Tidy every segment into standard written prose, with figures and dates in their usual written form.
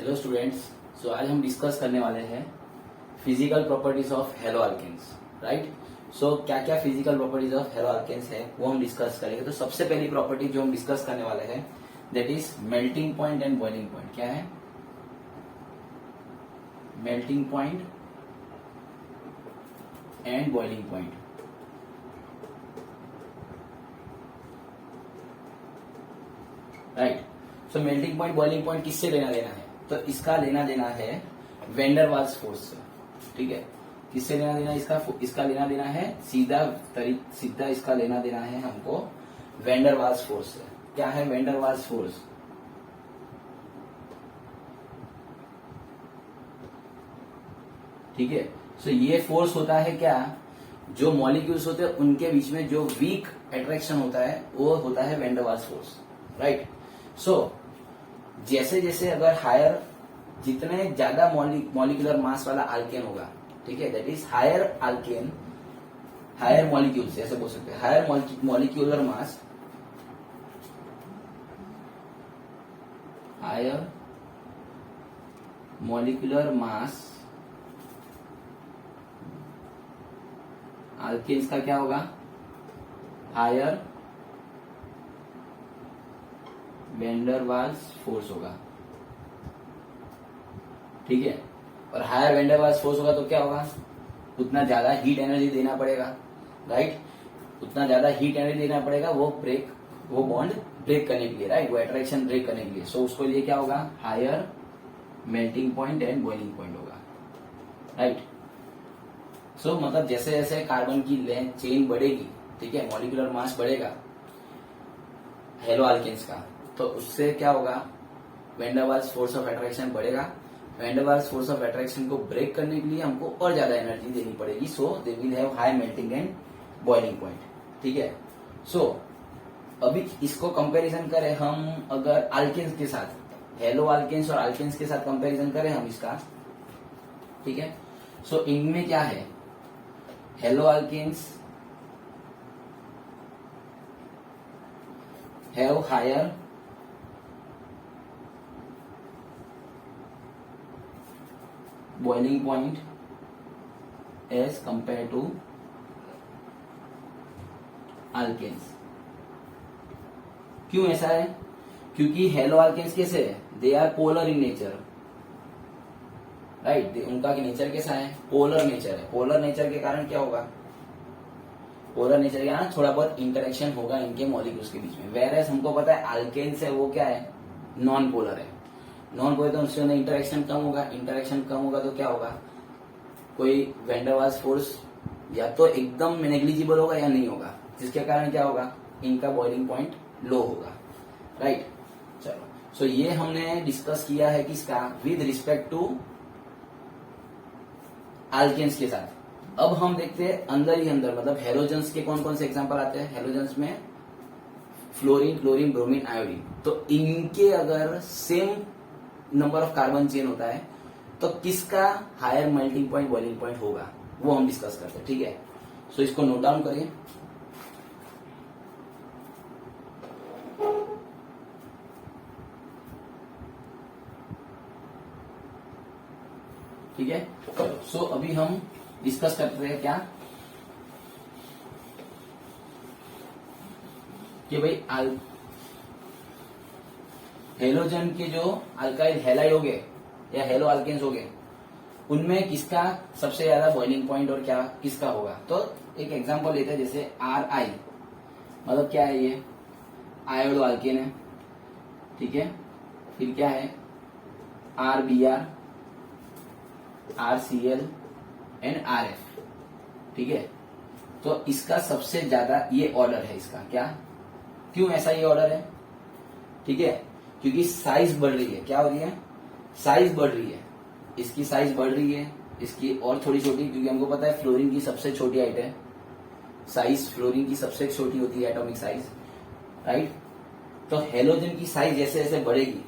Hello students. सो आज हम discuss करने वाले हैं physical properties of haloalkanes, right. So क्या क्या physical properties of haloalkanes है वो हम डिस्कस करेंगे। तो सबसे पहली प्रॉपर्टी जो हम डिस्कस करने वाले हैं that is melting point and boiling point. क्या है? Melting point and boiling point. Right. So melting point boiling point किससे लेना देना है? तो इसका लेना देना है वेंडर वाल्स फोर्स से। ठीक है, किससे लेना देना इसका लेना देना है सीधा इसका लेना देना है हमको वेंडर वाल्स फोर्स से। क्या है वेंडर वाल्स फोर्स? ठीक है। सो ये फोर्स होता है क्या, जो मॉलिक्यूल्स होते हैं उनके बीच में जो वीक अट्रैक्शन होता है वो होता है वेंडर वाल्स फोर्स, राइट। सो जैसे जैसे अगर हायर जितने ज्यादा मॉलिक्यूलर मास वाला अल्केन होगा, ठीक है, that is higher alkane, higher molecules ऐसे बोल सकते हैं, higher molecular mass, higher molecular mass alkanes का क्या होगा? हायर वेंडर वाल्स फोर्स होगा। ठीक है, और हायर वेंडर वाल्स फोर्स होगा तो क्या होगा? उतना ज्यादा हीट एनर्जी देना पड़ेगा, राइट। उतना ज्यादा हीट एनर्जी देना पड़ेगा वो बॉन्ड ब्रेक करने के लिए, राइट, वो अट्रैक्शन ब्रेक करने के लिए। सो उसको लिए क्या होगा? Higher melting point and boiling point होगा, राइट। सो मतलब जैसे जैसे कार्बन की लेंथ चेन बढ़ेगी, ठीक है, मॉलिक्यूलर मास बढ़ेगा हेलो अल्केन्स का, तो उससे क्या होगा? Van der Waals force of attraction बढ़ेगा। Van der Waals force of attraction को ब्रेक करने के लिए हमको और ज्यादा एनर्जी देनी पड़ेगी। So they will have high melting and boiling point. ठीक है। सो अभी इसको कंपैरिजन करें हम अगर अल्केन्स के साथ, हेलो अल्केन्स और अल्केन्स के साथ कंपैरिजन करें हम इसका, ठीक है। सो इनमें क्या है? Haloalkanes have higher boiling point as compared to alkenes। क्यों ऐसा है? क्योंकि हेलो अल्केन्स कैसे है? They are polar in nature, right. उनका नेचर कैसा है? पोलर नेचर है। पोलर नेचर के कारण क्या होगा? पोलर नेचर के कारण थोड़ा बहुत इंटरेक्शन होगा इनके मॉलिक्यूल्स के बीच में। वेरएस हमको पता है अल्केन्स है वो क्या है? नॉन पोलर है। नॉन पोलर तो उससे इंटरेक्शन कम होगा। इंटरेक्शन कम होगा तो क्या होगा? कोई वेंडर वाल्स फोर्स या तो एकदम नेग्लिजिबल होगा या नहीं होगा, जिसके कारण क्या होगा? इनका बॉइलिंग पॉइंट लो होगा, राइट। चलो, सो ये हमने डिस्कस किया है किसका? विद रिस्पेक्ट टू अल्केन्स के साथ। अब हम देखते हैं अंदर ही अंदर, मतलब हेलोजेंस के कौन कौन से एग्जांपल आते हैं। हेलोजेंस में फ्लोरीन, क्लोरीन, ब्रोमीन, आयोडीन। तो इनके अगर same number of carbon chain होता है तो किसका higher melting point boiling point होगा वो हम डिस्कस करते हैं, ठीक है। सो इसको नोट डाउन करिए। ठीक है, चलो। सो अभी हम डिस्कस करते हैं क्या कि भाई हेलोजन के जो अल्काइल हैलाइड हो गए या हेलो अल्केन्स हो गए, उनमें किसका सबसे ज्यादा बॉइलिंग पॉइंट और क्या किसका होगा? तो एक एग्जांपल लेते हैं, जैसे RI, मतलब क्या है? ये आयोडो अल्केन है, ठीक है। फिर क्या है? RBr, RCl एंड RF, ठीक है। तो इसका सबसे ज्यादा ये ऑर्डर है इसका। क्या, क्यों ऐसा ये ऑर्डर है? ठीक है, क्योंकि साइज बढ़ रही है। क्या हो रही है? साइज बढ़ रही है। इसकी साइज बढ़ रही है, इसकी और थोड़ी छोटी, क्योंकि हमको पता है फ्लोरीन की सबसे छोटी हाइट है, साइज फ्लोरीन की सबसे छोटी होती है एटॉमिक साइज, राइट। तो हेलोजन की साइज जैसे जैसे बढ़ेगी,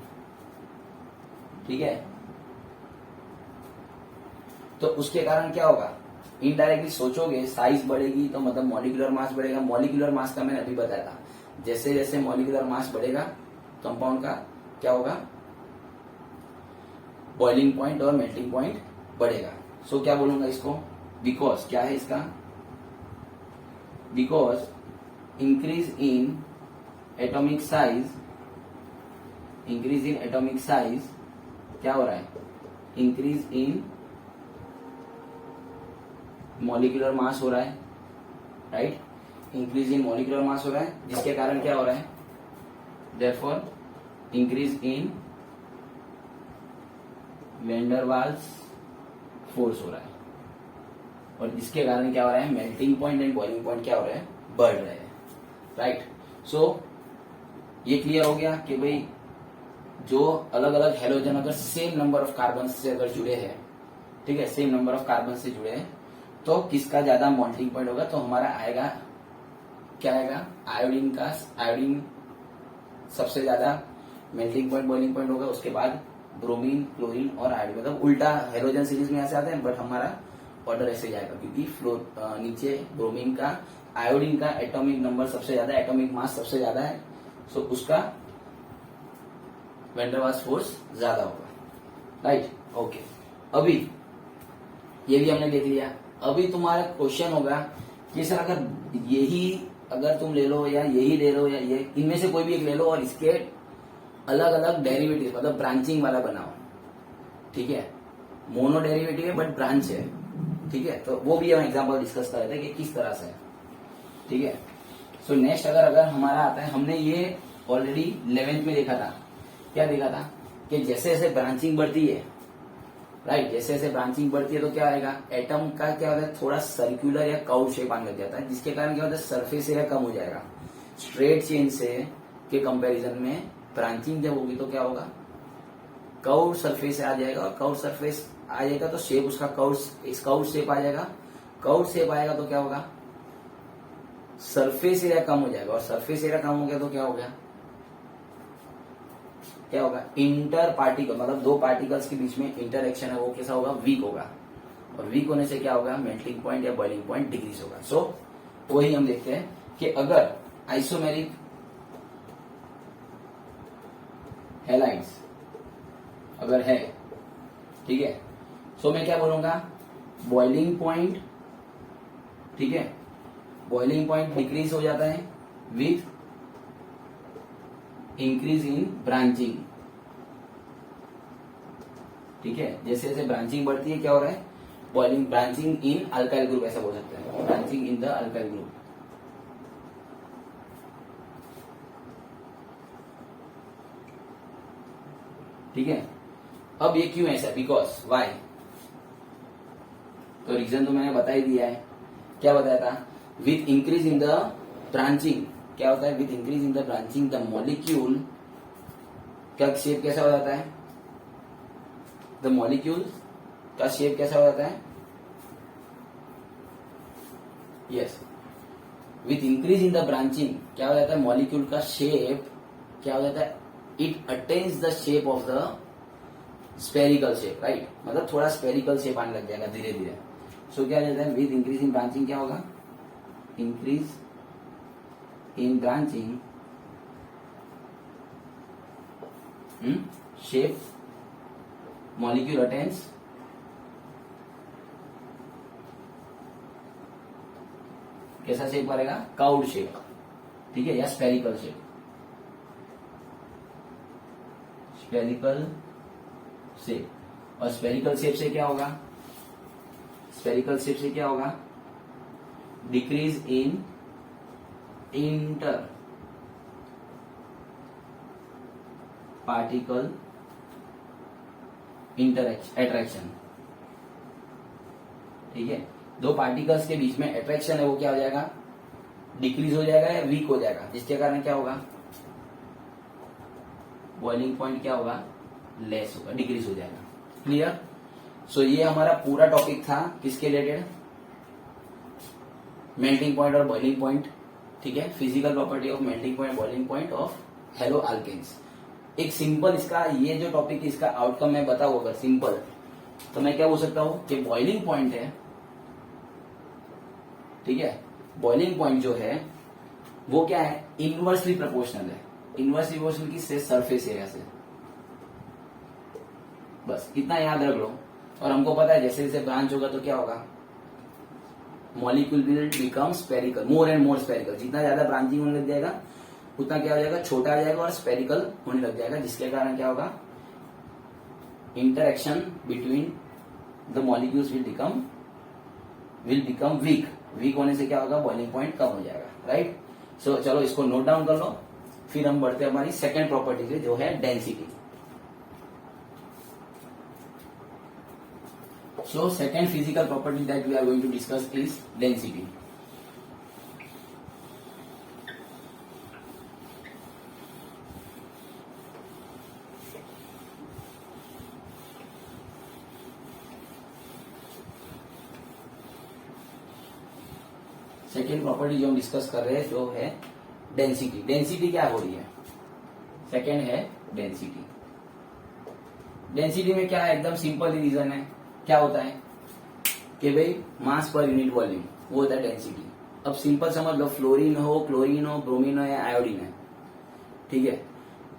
ठीक है, तो उसके कारण क्या होगा? इनडायरेक्टली सोचोगे साइज बढ़ेगी तो मतलब मॉलिक्यूलर मास बढ़ेगा। मॉलिक्यूलर मास का मैंने अभी बताया था, जैसे जैसे मॉलिक्यूलर मास बढ़ेगा कंपाउंड का क्या होगा? बॉइलिंग पॉइंट और मेल्टिंग पॉइंट बढ़ेगा। सो क्या बोलूंगा इसको, बिकॉज क्या है इसका, because increase in atomic size, increase in atomic size क्या हो रहा है, इंक्रीज इन मॉलिक्यूलर मास हो रहा है, right, increase in molecular mass हो रहा है, जिसके कारण क्या हो रहा है, therefore increase in van der Waals force हो रहा है, और जिसके कारण क्या हो रहा है, melting point and boiling point क्या हो रहे हैं, बढ़ रहे हैं, राइट। सो ये क्लियर हो गया कि भाई जो अलग अलग हेलोजन अगर सेम नंबर ऑफ कार्बन से अगर जुड़े हैं, ठीक है, सेम नंबर ऑफ कार्बन से जुड़े हैं, तो किसका ज्यादा मेल्टिंग पॉइंट होगा, तो हमारा आएगा क्या आएगा, आयोडीन सबसे ज्यादा मेल्टिंग पॉइंट बॉइलिंग पॉइंट होगा, उसके बाद ब्रोमीन, क्लोरीन और आयोडीन, मतलब उल्टा हेलोजन सीरीज में ऐसे आते हैं, बट हमारा ऑर्डर ऐसे जाएगा क्योंकि नीचे ब्रोमीन का, आयोडीन का एटॉमिक नंबर सबसे ज्यादा, एटॉमिक मास सबसे ज्यादा है, सो उसका वैन डर वाल्स फोर्स ज्यादा होगा, राइट, ओके। अभी ये भी हमने देख लिया। अभी तुम्हारा क्वेश्चन होगा कि सर अगर तुम ले लो या यही ले लो या ये, इनमें से कोई भी एक ले लो और इसके अलग अलग डेरिवेटिव मतलब ब्रांचिंग वाला बनाओ, ठीक है, मोनो डेरिवेटिव है बट ब्रांच है, ठीक है, तो वो भी हम एग्जांपल डिस्कस कर रहे थे कि किस तरह से है, ठीक है। सो नेक्स्ट अगर हमारा आता है, हमने ये ऑलरेडी 11th में देखा था, क्या देखा था कि जैसे जैसे ब्रांचिंग बढ़ती है, राइट, जैसे जैसे ब्रांचिंग बढ़ती है तो क्या आएगा, एटम का क्या होता है, थोड़ा सर्कुलर या कर्व शेप आने लग जाता है, जिसके कारण क्या होता है, सरफेस एरिया कम हो जाएगा। स्ट्रेट चेन से के कंपैरिजन में ब्रांचिंग जब होगी तो क्या होगा, कर्व सरफेस आ जाएगा, और कर्व सरफेस आ जाएगा तो शेप उसका कर्व शेप आ जाएगा, कर्व शेप आएगा तो क्या होगा, सरफेस एरिया कम हो जाएगा, और सरफेस एरिया कम हो गया तो क्या हो गया, क्या होगा, इंटर पार्टिकल मतलब दो पार्टिकल्स के बीच में इंटरएक्शन है वो कैसा होगा, वीक होगा, और वीक होने से क्या होगा, मेल्टिंग पॉइंट या बॉइलिंग पॉइंट डिक्रीज होगा। सो वही हम देखते हैं कि अगर आइसोमेरिक हैलाइड्स अगर है, ठीक है, सो मैं क्या बोलूंगा, बॉइलिंग पॉइंट, ठीक है, बॉइलिंग पॉइंट डिक्रीज हो जाता है विथ इंक्रीज इन ब्रांचिंग, ठीक है, जैसे जैसे ब्रांचिंग बढ़ती है क्या हो रहा है, बॉइलिंग, ब्रांचिंग इन अल्काइल ग्रुप ऐसा बोल सकते हैं, branching in the alkyl group, ठीक है। अब ये क्यों ऐसा, बिकॉज वाई, तो रीजन तो मैंने बता ही दिया है, क्या बताया था, with increase in the branching क्या होता है, with increase in the branching the molecule का शेप कैसा हो जाता है, द मॉलिक्यूल का शेप कैसा हो जाता है, yes, with increase in the branching क्या हो जाता है, मॉलिक्यूल का शेप क्या हो जाता है, it attains the shape of the spherical shape, right, मतलब थोड़ा स्पेरिकल शेप आने लग जाएगा धीरे धीरे। सो क्या जाता है, विथ इंक्रीज इन ब्रांचिंग क्या होगा, increase in branching shape molecule attains कैसा शेप करेगा, कर्व्ड शेप, ठीक है, या स्पेरिकल शेप, स्पेरिकल शेप, और स्पेरिकल शेप से क्या होगा, स्पेरिकल शेप से क्या होगा, decrease in inter particle attraction, ठीक है, दो पार्टिकल्स के बीच में अट्रैक्शन है वो क्या हो जाएगा, डिक्रीज हो जाएगा या वीक हो जाएगा, जिसके कारण क्या होगा, बॉइलिंग पॉइंट क्या होगा, लेस होगा, डिक्रीज हो जाएगा, क्लियर। सो ये हमारा पूरा टॉपिक था किसके रिलेटेड, मेल्टिंग पॉइंट और बॉइलिंग पॉइंट, ठीक है, physical property of melting point boiling point of haloalkanes. एक सिंपल इसका ये जो टॉपिक है इसका आउटकम मैं बताऊं अगर सिंपल, तो मैं क्या बोल सकता हूं कि बॉइलिंग पॉइंट है, ठीक है, बॉइलिंग पॉइंट जो है वो क्या है, इनवर्सली प्रोपोर्शनल है, इनवर्सली प्रोपोर्शनल की से सरफेस एरिया से, बस इतना याद रख लो। और हमको पता है जैसे जैसे ब्रांच होगा तो क्या होगा, molecule will become spherical, more and more spherical. जितना ज्यादा ब्रांचिंग होने लग जाएगा उतना क्या हो जाएगा, छोटा आ जाएगा और स्पेरिकल होने लग जाएगा, जिसके कारण क्या होगा, interaction between the molecules will become weak. Weak होने से क्या होगा, बॉइलिंग पॉइंट कम हो जाएगा, राइट। सो चलो इसको नोट डाउन कर लो। फिर हम बढ़ते हैं हमारी सेकेंड प्रॉपर्टी पे, जो है density. So second physical property that we are going to discuss is density. Second property जो हम डिस्कस कर रहे हैं जो है डेंसिटी। डेंसिटी क्या हो रही है, सेकेंड है डेंसिटी। डेंसिटी में क्या है, एकदम सिंपल ही रीजन है। क्या होता है कि भाई मास पर यूनिट वॉल्यूम, वो होता है डेंसिटी। अब सिंपल समझ लो, फ्लोरीन हो, क्लोरीन हो, ब्रोमीन हो या आयोडीन है, ठीक है।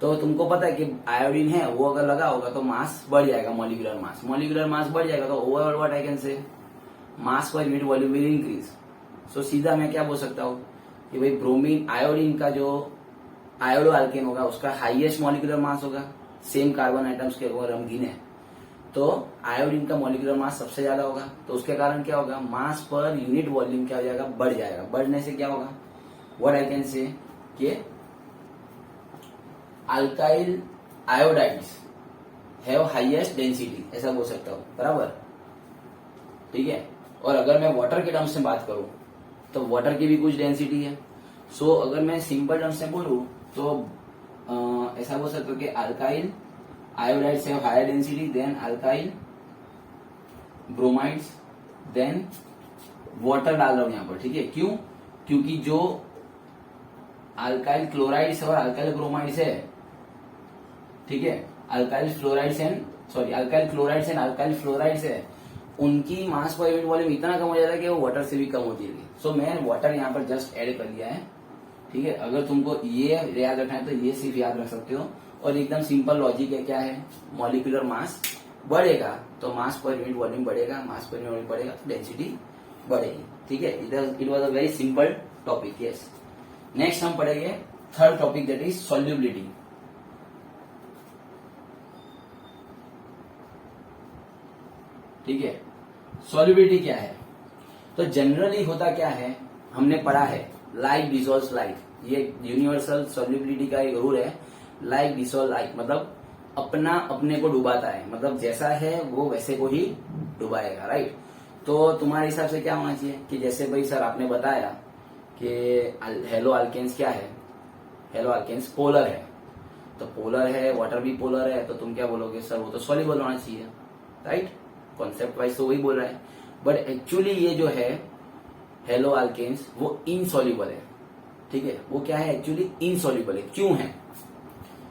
तो तुमको पता है कि आयोडीन है, वो अगर लगा होगा तो मास बढ़ जाएगा, मॉलिक्यूलर मास। मॉलिक्यूलर मास बढ़ जाएगा तो overall what I can say, mass per unit volume will increase. So सीधा मैं क्या बोल सकता हूँ कि भाई ब्रोमीन, आयोडीन का जो आयोडो अल्केन होगा उसका हाईएस्ट मॉलिक्यूलर मास होगा, सेम कार्बन आइटम्स के अगर हम गिने तो आयोडीन का मॉलिक्यूलर मास सबसे ज्यादा होगा। तो उसके कारण क्या होगा, मास पर यूनिट वॉल्यूम क्या हो जाएगा, बढ़ जाएगा। बढ़ने से क्या होगा, व्हाट आई कैन से कि alkyl iodides have highest density, ऐसा बोल सकता हूं, बराबर, ठीक है। और अगर मैं वाटर के टर्म्स में बात करूं तो वाटर की भी कुछ डेंसिटी है। सो अगर मैं सिंपल टर्म्स में बोलूं तो ऐसा बोल सकता हूं कि alkyl iodides have higher density than alkyl bromides, then water डाल रहा हूं यहां पर, ठीक है। क्यों, क्योंकि जो अल्काइल क्लोराइड्स और अल्काइल ब्रोमाइड्स है, ठीक है, alkyl chlorides and alkyl fluorides है, उनकी मास पर यूनिट वॉल्यूम इतना कम हो जाता है कि वो वाटर से भी कम होती है। सो मैं वाटर यहाँ पर जस्ट ऐड कर लिया है, ठीक है। अगर तुमको ये याद रखना है तो ये सिर्फ याद रख सकते हो। और एकदम सिंपल लॉजिक है, क्या है, मॉलिक्यूलर मास बढ़ेगा तो मास पर यूनिट वॉल्यूम बढ़ेगा, मास पर यूनिट वॉल्यूम बढ़ेगा तो डेंसिटी बढ़ेगी, ठीक है। It was a very simple topic, yes. Next हम पढ़ेंगे third topic, that is solubility. ठीक है, सॉल्युबिलिटी क्या है, तो जनरली होता क्या है, हमने पढ़ा है लाइक डिसॉल्व्स लाइक, ये यूनिवर्सल सॉल्युबिलिटी का एक रूल है। लाइक डिसॉल्व लाइक मतलब अपना अपने को डुबाता है, मतलब जैसा है वो वैसे को ही डुबाएगा, राइट। तो तुम्हारे हिसाब से क्या होना चाहिए कि जैसे भाई सर आपने बताया कि हेलो अल्केन्स क्या है, हेलो अल्केन्स पोलर है, तो पोलर है, वाटर भी पोलर है, तो तुम क्या बोलोगे, सर वो तो सॉल्युबल होना चाहिए, राइट। कॉन्सेप्ट वाइज तो वही बोल रहा है, बट एक्चुअली ये जो है हेलो अल्केन्स वो इनसॉल्युबल है, ठीक है। वो क्या है, एक्चुअली इनसॉल्युबल है। क्यों है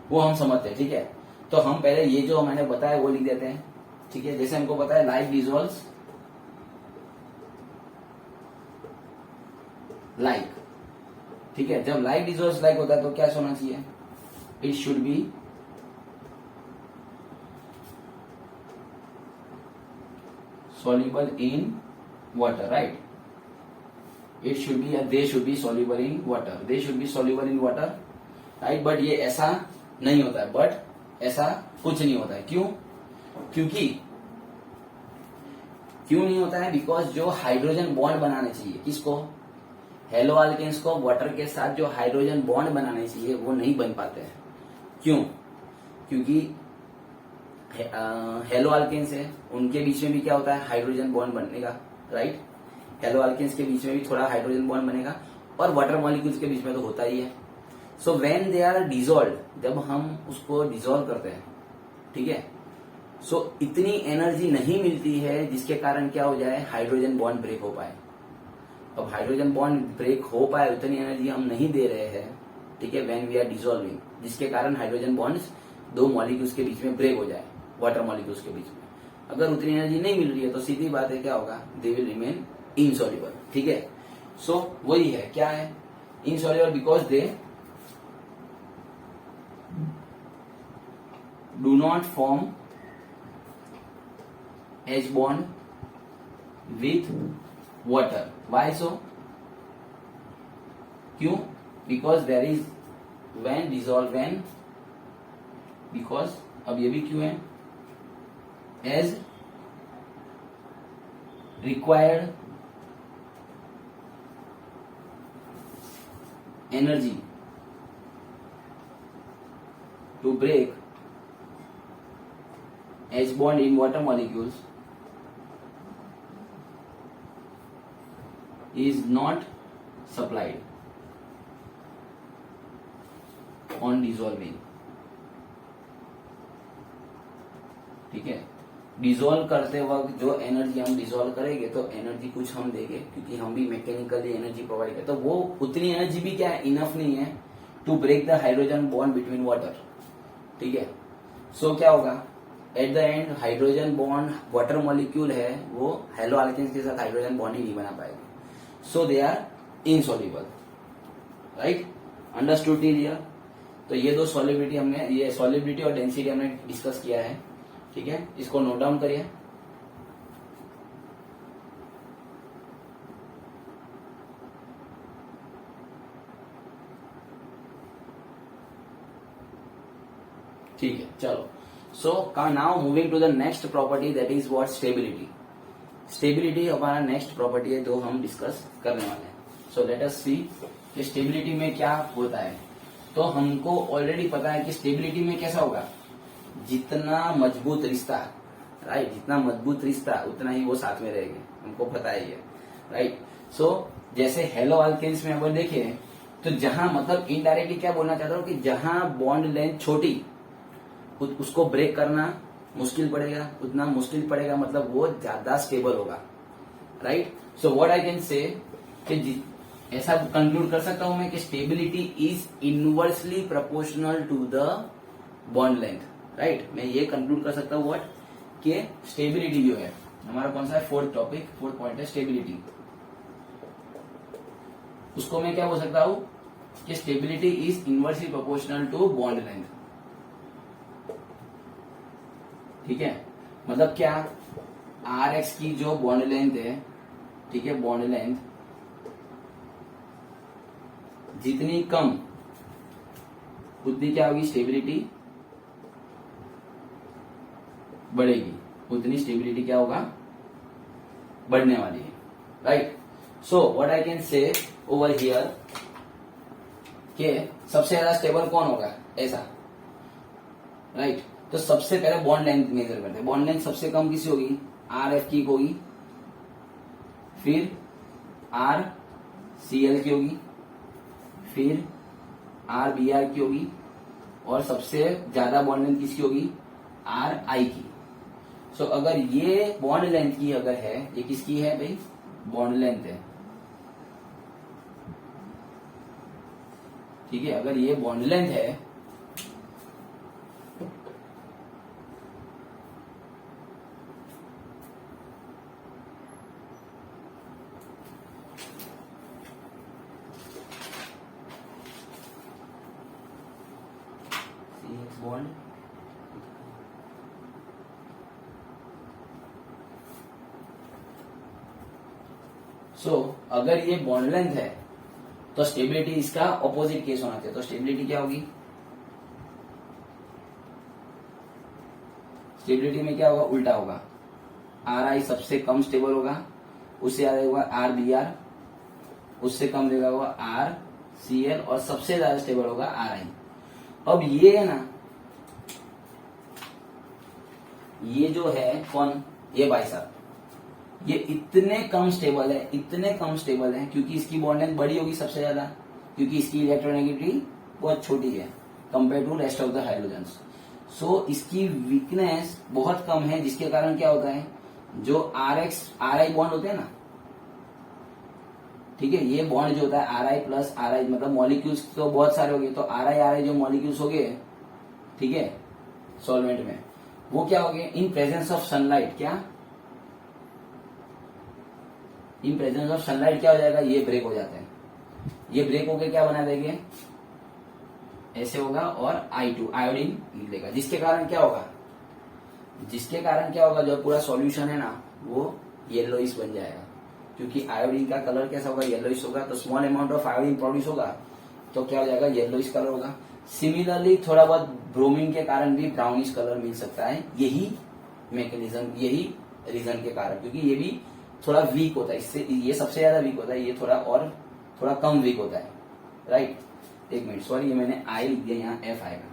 वो हम समझते हैं, ठीक है। तो हम पहले ये जो मैंने बताया वो लिख देते हैं, ठीक है। जैसे हमको पता है लाइक डिसॉल्व्स लाइक, ठीक है। जब लाइक डिसॉल्व्स लाइक होता है तो क्या होना चाहिए, it should be soluble in water, right? It should be, they should be soluble in water, they should be soluble in water, right? But ये ऐसा नहीं होता है, बट ऐसा कुछ नहीं होता है। क्यों, क्योंकि क्यों नहीं होता है, बिकॉज जो हाइड्रोजन बॉन्ड बनाने चाहिए किसको, हेलो अल्केन्स को वाटर के साथ जो हाइड्रोजन बॉन्ड बनाने चाहिए वो नहीं बन पाते हैं। क्यों, क्योंकि हेलो अल्केन्स है, उनके बीच में भी क्या होता है, हाइड्रोजन बॉन्ड बनेगा, राइट। हेलो अल्केन्स के बीच में भी थोड़ा हाइड्रोजन बॉन्ड बनेगा, और वाटर मॉलिक्यूल्स के बीच में तो होता ही है। So when they are dissolve, जब हम उसको डिसॉल्व करते हैं, ठीक है, सो इतनी एनर्जी नहीं मिलती है जिसके कारण क्या हो जाए, हाइड्रोजन बॉन्ड ब्रेक हो पाए। अब हाइड्रोजन बॉन्ड ब्रेक हो पाए उतनी एनर्जी हम नहीं दे रहे हैं, ठीक है, व्हेन वी आर डिसॉल्विंग, जिसके कारण हाइड्रोजन बॉन्ड्स दो मॉलिक्यूल्स के बीच में ब्रेक हो जाए, वाटर मॉलिक्यूल्स के बीच में। अगर उतनी एनर्जी नहीं मिल रही है तो सीधी बात है क्या होगा, दे विल रिमेन इनसॉल्युबल, ठीक है। सो वही है, क्या है, insoluble because they do not form H bond with water. Why so? क्यों? Because there is when dissolve when, because अब ये भी क्यों है, as required energy to break H bond in water molecules is not supplied on dissolving. ठीक है, dissolve करते वक्त जो एनर्जी हम डिजोल्व करेंगे तो एनर्जी कुछ हम देंगे, क्योंकि हम भी मैकेनिकली एनर्जी प्रोवाइड करते, तो वो उतनी एनर्जी भी क्या है, इनफ नहीं है to break the hydrogen bond between water. ठीक है, सो क्या होगा, at the end hydrogen bond water molecule है वो हेलो अल्केन्स के साथ हाइड्रोजन बॉन्ड ही नहीं बना पाएगा, so they are insoluble. Right, understood here. तो ये दो सॉल्युबिलिटी हमने, ये सॉल्युबिलिटी और डेंसिटी हमने डिस्कस किया है. ठीक है, इसको नोट डाउन करिए. ठीक है, चलो. So now moving to the next property, that is what, stability. Stability हमारा नेक्स्ट प्रॉपर्टी है जो हम डिस्कस करने वाले हैं. सो लेट अस सी कि स्टेबिलिटी में क्या होता है. तो हमको ऑलरेडी पता है कि स्टेबिलिटी में कैसा होगा, जितना मजबूत रिश्ता, राइट, जितना मजबूत रिश्ता उतना ही वो साथ में रहेंगे, हमको पता ही है. राइट, सो जैसे हेलो अल्केन्स में अगर देखें तो जहां, मतलब इनडायरेक्टली क्या बोलना चाहता हूं कि जहां बॉन्ड लेंथ छोटी उसको ब्रेक करना मुश्किल पड़ेगा, उतना मुश्किल पड़ेगा मतलब वो ज्यादा स्टेबल होगा. Right, so what I can say कि ऐसा कंक्लूड कर सकता हूं मैं कि stability is inversely proportional to the bond length. Right, मैं ये कंक्लूड कर सकता हूं व्हाट, कि स्टेबिलिटी जो है हमारा कौन सा है, फोर्थ टॉपिक, फोर्थ पॉइंट है स्टेबिलिटी. उसको मैं क्या बोल सकता हूं कि stability is inversely proportional to bond length. ठीक है, मतलब क्या, आर एक्स की जो बॉन्ड लेंथ है, ठीक है, बॉन्ड लेंथ जितनी कम उतनी क्या होगी, स्टेबिलिटी बढ़ेगी, उतनी स्टेबिलिटी क्या होगा, बढ़ने वाली है. Right, so what I can से ओवर हियर कि सबसे ज्यादा स्टेबल कौन होगा, ऐसा. राइट, तो सबसे पहले बॉन्ड लेंथ मेजर करते हैं. बॉन्ड लेंथ सबसे कम किसी होगी, आर एफ की होगी, फिर आर सी एल की होगी, फिर आर बी आर की होगी, और सबसे ज्यादा बॉन्ड लेंथ किसकी होगी, आर आई की. सो अगर ये बॉन्ड लेंथ की अगर है, ये किसकी है भाई, बॉन्ड लेंथ है. ठीक है, अगर ये बॉन्ड लेंथ है बॉन्ड, सो अगर ये बॉन्ड लेंथ है तो स्टेबिलिटी इसका ऑपोजिट केस होना चाहिए. तो स्टेबिलिटी क्या होगी, स्टेबिलिटी में क्या होगा, उल्टा होगा. आर आई सबसे कम स्टेबल होगा, उससे ज्यादा होगा आर बी आर, उससे कम देगा होगा आर सी एल, और सबसे ज्यादा स्टेबल होगा आर आई. अब ये है ना, ये जो है कौन, ये भाई साहब, ये इतने कम स्टेबल है, इतने कम स्टेबल है क्योंकि इसकी बॉन्ड लेंथ बड़ी होगी सबसे ज्यादा, क्योंकि इसकी इलेक्ट्रोनेगेटिविटी बहुत छोटी है compare to rest of the hydrogens. So इसकी वीकनेस बहुत कम है, जिसके कारण क्या होता है, जो R X R I bond होते हैं ना, ठीक है, ये बॉन्ड जो होता है आर आई प्लस आर आई, मतलब मॉलिक्यूल्स तो बहुत सारे हो गए, तो आर आई जो मॉलिक्यूल्स हो गए, ठीक है, सॉल्वेंट में, वो क्या हो गए, इन प्रेजेंस ऑफ सनलाइट, क्या, इन प्रेजेंस ऑफ सनलाइट क्या हो जाएगा, ये ब्रेक हो जाते हैं. ये ब्रेक होकर क्या बना देंगे, ऐसे होगा, और I2 आयोडीन निकलेगा, जिसके कारण क्या होगा, जिसके कारण क्या होगा, जो पूरा सॉल्यूशन है ना वो येलोइश बन जाएगा, क्योंकि आयोडीन का कलर कैसा होगा, येलोइश होगा। तो small amount of iodine produce होगा तो क्या हो जाएगा, येलोइश कलर होगा। सिमिलरली थोड़ा बहुत ब्रोमीन के कारण भी ब्राउनिश कलर मिल सकता है, यही मैकेनिज्म, यही रीजन के कारण, क्योंकि ये भी थोड़ा वीक होता है, इससे ये सबसे ज्यादा वीक होता है, ये थोड़ा कम वीक होता है, राइट। एक मिनट, सॉरी, ये मैंने आई लिख दिया, यहाँ एफ आएगा,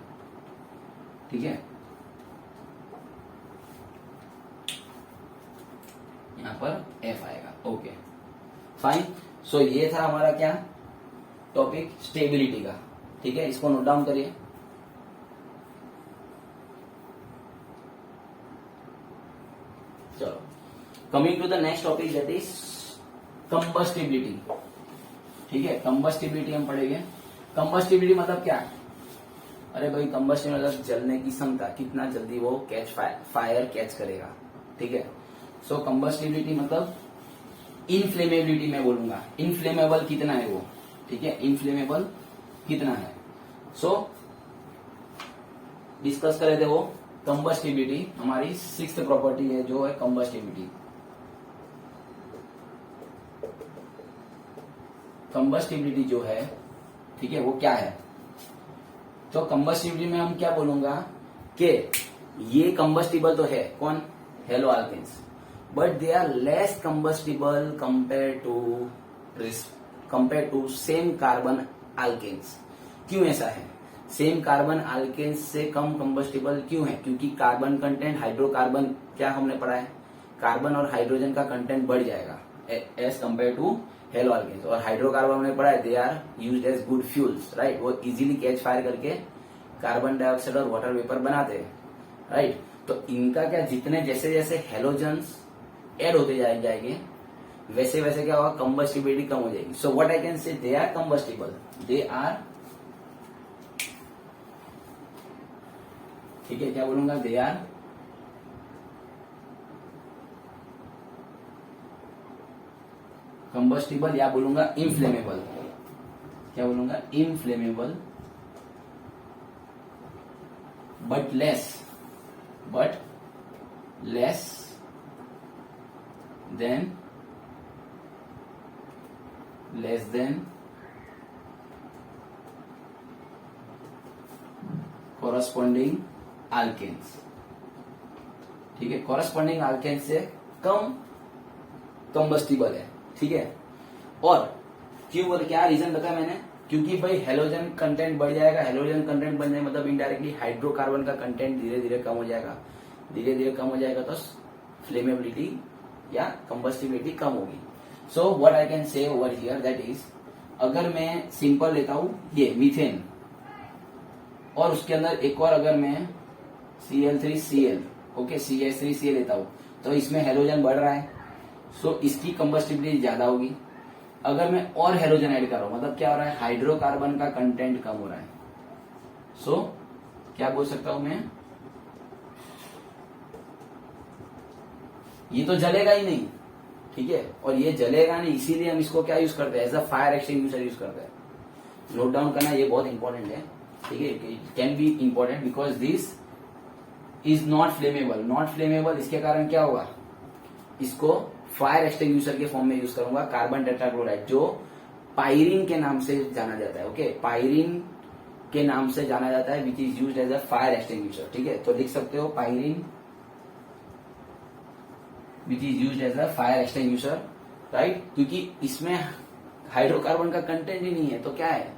ठीक है, यहाँ पर एफ आएगा, ओके फाइन। सो ये था हमारा क्या टॉपिक, स्टेबिलिटी का, ठीक है, इसको नोट डाउन करिए। चलो, coming to the next topic, that is combustibility, ठीक है। कंबस्टिबिलिटी हम पढ़ेंगे। कंबस्टिबिलिटी मतलब क्या, अरे भाई कंबस्टिबिलिटी मतलब जलने की क्षमता, कितना जल्दी वो कैच फायर कैच करेगा, ठीक है। सो कंबस्टिबिलिटी मतलब इनफ्लेमेबिलिटी में बोलूंगा, इनफ्लेमेबल कितना है वो, ठीक है, इनफ्लेमेबल कितना है। सो डिस्कस करे थे वो कंबस्टिबिलिटी, हमारी 6th प्रॉपर्टी है जो है कंबस्टिबिलिटी। कंबस्टिबिलिटी जो है, ठीक है, वो क्या है, तो कंबस्टिबिलिटी में हम क्या बोलूंगा कि ये कंबस्टिबल तो है, कौन, haloalkanes, but they are less combustible compare to same carbon alkanes. क्यों ऐसा है, सेम कार्बन अल्केन्स से कम कंबस्टिबल क्यों है, क्योंकि कार्बन कंटेंट, हाइड्रोकार्बन क्या हमने पढ़ा है, कार्बन और हाइड्रोजन का कंटेंट बढ़ जाएगा as compare to haloalkanes. और हाइड्रोकार्बन हमने पढ़ा है, they are used as good fuels, right, वो इजीली कैच फायर करके कार्बन डाइऑक्साइड और वाटर वेपर बनाते हैं, राइट। तो इनका क्या, जितने जैसे जैसे हेलोजन्स ऐड होते जाएंगे वैसे वैसे क्या होगा, कंबस्टिबिलिटी कम हो जाएगी। सो what I can say, they are combustible, they are, ठीक है, क्या बोलूंगा, दे आर कंबस्टिबल, या बोलूंगा इनफ्लेमेबल, क्या बोलूंगा, inflammable, but less than corresponding alkanes, ठीक है, कॉरस्पॉन्डिंग अल्केन्स से कम कंबस्टिबल है, ठीक है। और क्यों, और क्या रीजन बताया मैंने, क्योंकि भाई हेलोजन कंटेंट बढ़ जाएगा, हेलोजन कंटेंट बढ़ जाए मतलब इनडायरेक्टली हाइड्रोकार्बन का कंटेंट धीरे धीरे कम हो जाएगा, धीरे धीरे कम हो जाएगा, तो फ्लेमेबिलिटी या कंबस्टिबिलिटी कम होगी। सो व्हाट आई कैन से ओवर हियर, दैट इज, अगर मैं सिंपल लेता हूं ये मीथेन, और उसके अंदर एक और अगर मैं Cl3Cl, ओके, CH3Cl लेता हूं, तो इसमें हेलोजन बढ़ रहा है, सो इसकी कंबस्टिबिलिटी ज्यादा होगी। अगर मैं और हेलोजन ऐड कर रहा हूं, मतलब क्या हो रहा है, हाइड्रोकार्बन का कंटेंट कम हो रहा है। सो क्या बोल सकता हूं मैं, ये तो जलेगा ही नहीं, ठीक है, और ये जलेगा नहीं, इसीलिए हम इसको क्या यूज करते हैं, as a fire extinguisher use करते हैं। नोट डाउन करना, ये बहुत इंपॉर्टेंट है, ठीक है, it can be important because this is not flammable. Not flammable, इसके कारण क्या होगा, इसको फायर एक्सटिंग्विशर के फॉर्म में यूज करूंगा, कार्बन टेट्राक्लोराइड, जो पायरीन के नाम से जाना जाता है, ओके, पायरीन के नाम से जाना जाता है, which is used as a fire extinguisher, ठीक है। तो लिख सकते हो pyrene which is used as a fire extinguisher, right, क्योंकि इसमें हाइड्रोकार्बन का कंटेंट ही नहीं है, तो क्या है,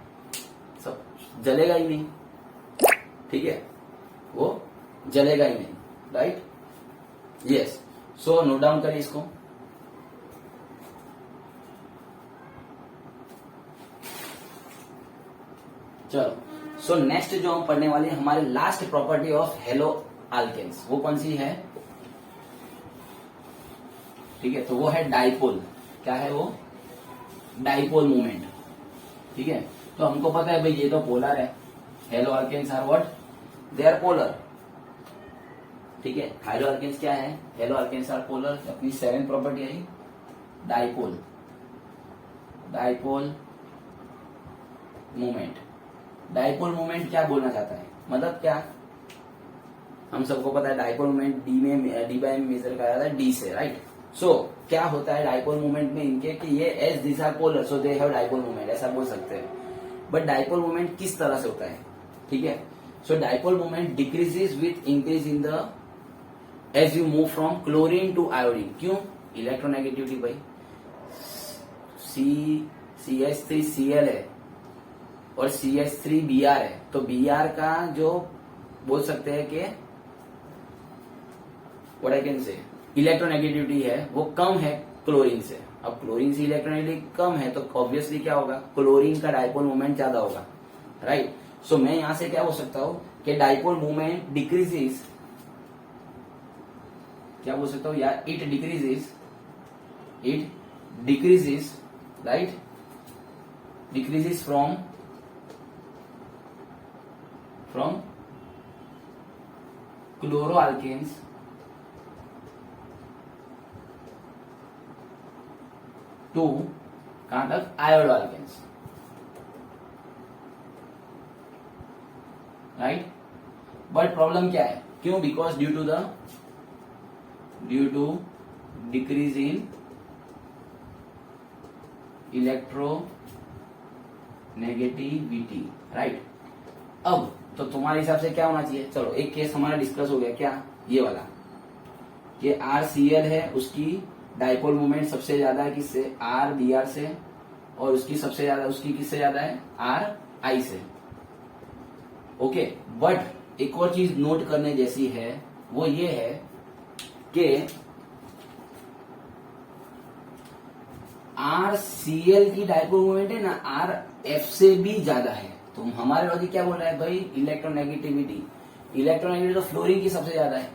सब जलेगा ही नहीं, ठीक है, वो जलेगा ही नहीं, right, yes. So note down करें इसको। चलो, सो नेक्स्ट जो हम पढ़ने वाले हैं, हमारे last property of haloalkanes, वो कौन सी है, ठीक है, तो वो है डाइपोल। क्या है वो, डाइपोल मोमेंट, ठीक है। तो हमको पता है भाई ये तो पोलर है, haloalkanes are what, they are polar, ठीक है। हाइड्रो अल्केन्स क्या है, हेलो अल्केन्स आर पोलर। अपनी 7th property I dipole, dipole moment. Dipole moment क्या बोलना चाहता है, मतलब क्या, हम सबको पता है dipole moment D by M measure करा जाता है डी से, राइट। सो क्या होता है डाइपोल मोमेंट में इनके कि ये as this are polar, so they have dipole moment, ऐसा बोल सकते हैं। बट डाइपोल मोमेंट किस तरह से होता है, ठीक है। So dipole moment decreases with increase in the as you move from chlorine to iodine. क्यों? इलेक्ट्रोनेगेटिविटी भाई, CH3Cl है और CH3Br है, तो Br का जो बोल सकते हैं कि व्हाट आई कैन से इलेक्ट्रोनेगेटिविटी है वो कम है क्लोरीन से। अब क्लोरीन से इलेक्ट्रोनेगेटिविटी कम है तो ऑब्वियसली क्या होगा, क्लोरीन का डाइपोल मोमेंट ज्यादा होगा, राइट। सो मैं यहां से क्या बोल सकता हूं कि डाइपोल मोमेंट डिक्रीजेस, क्या बोल सकता हूं यार, it decreases right, decreases from chloroalkanes to कहां तक, iodoalkanes, right. But problem क्या है, क्यों? Because due to decrease in electronegativity, right. अब तो तुम्हारे हिसाब से क्या होना चाहिए, चलो एक केस हमारा डिस्कस हो गया, क्या, ये वाला कि RCl है, उसकी डाइपोल मोमेंट सबसे ज्यादा है किससे, RBr से, और उसकी सबसे ज्यादा, उसकी किससे ज्यादा है, RI से, ओके। बट एक और चीज नोट करने जैसी है वो ये है कि RCl की डाइपोल मोमेंट है ना RF से भी ज्यादा है। तो हमारे लॉजिक क्या बोल रहा है भाई, इलेक्ट्रोनेगेटिविटी तो फ्लोरीन की सबसे ज्यादा है,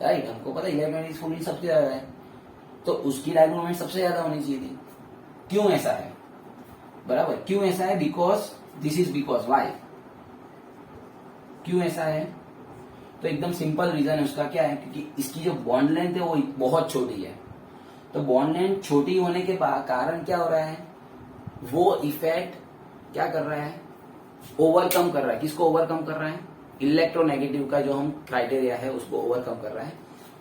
राइट। हमको पता है इलेक्ट्रोनेगेटिविटी फ्लोरीन सबसे ज्यादा है, तो उसकी डाइपोल मोमेंट सबसे ज्यादा होनी चाहिए थी। क्यों ऐसा है, बराबर, क्यों ऐसा है, because this is because why, क्यों ऐसा है, तो एकदम सिंपल रीजन है उसका, क्या है, क्योंकि इसकी जो बॉन्ड लेंथ है वो बहुत छोटी है। तो बॉन्ड लेंथ छोटी होने के कारण क्या हो रहा है, वो इफेक्ट क्या कर रहा है, ओवरकम कर रहा है। किसको ओवरकम कर रहा है, इलेक्ट्रोनेगेटिव का जो हम क्राइटेरिया है उसको ओवरकम कर रहा है,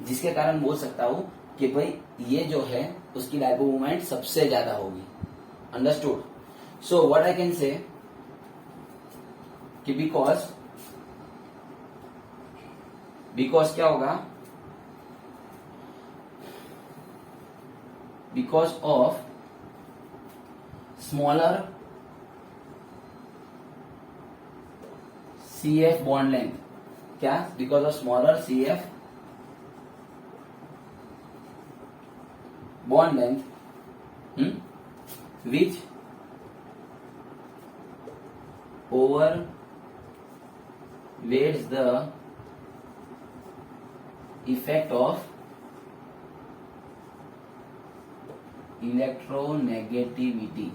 जिसके कारण बोल सकता हूं कि भाई ये जो है उसकी डाइपोल मोमेंट सबसे ज्यादा होगी। Understood? So what I can say कि बिकॉज क्या होगा, because of smaller CF bond length, क्या, because of smaller CF bond length which overweights the effect of electronegativity,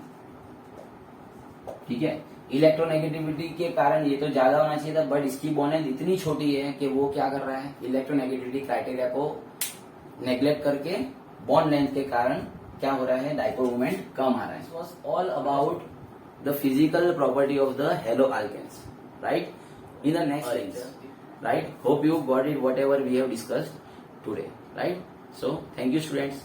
ठीक है। इलेक्ट्रोनेगेटिविटी के कारण ये तो ज्यादा होना चाहिए था, बट इसकी बॉन्ड लेंथ इतनी छोटी है कि वो क्या कर रहा है, इलेक्ट्रोनेगेटिविटी क्राइटेरिया को नेग्लेक्ट करके बॉन्ड लेंथ के कारण क्या हो रहा है, डाइपोल मोमेंट कम आ रहा है। It was all about the physical property of the haloalkanes, right. In the next lecture, right, hope you got it whatever we have discussed today, right. So thank you students.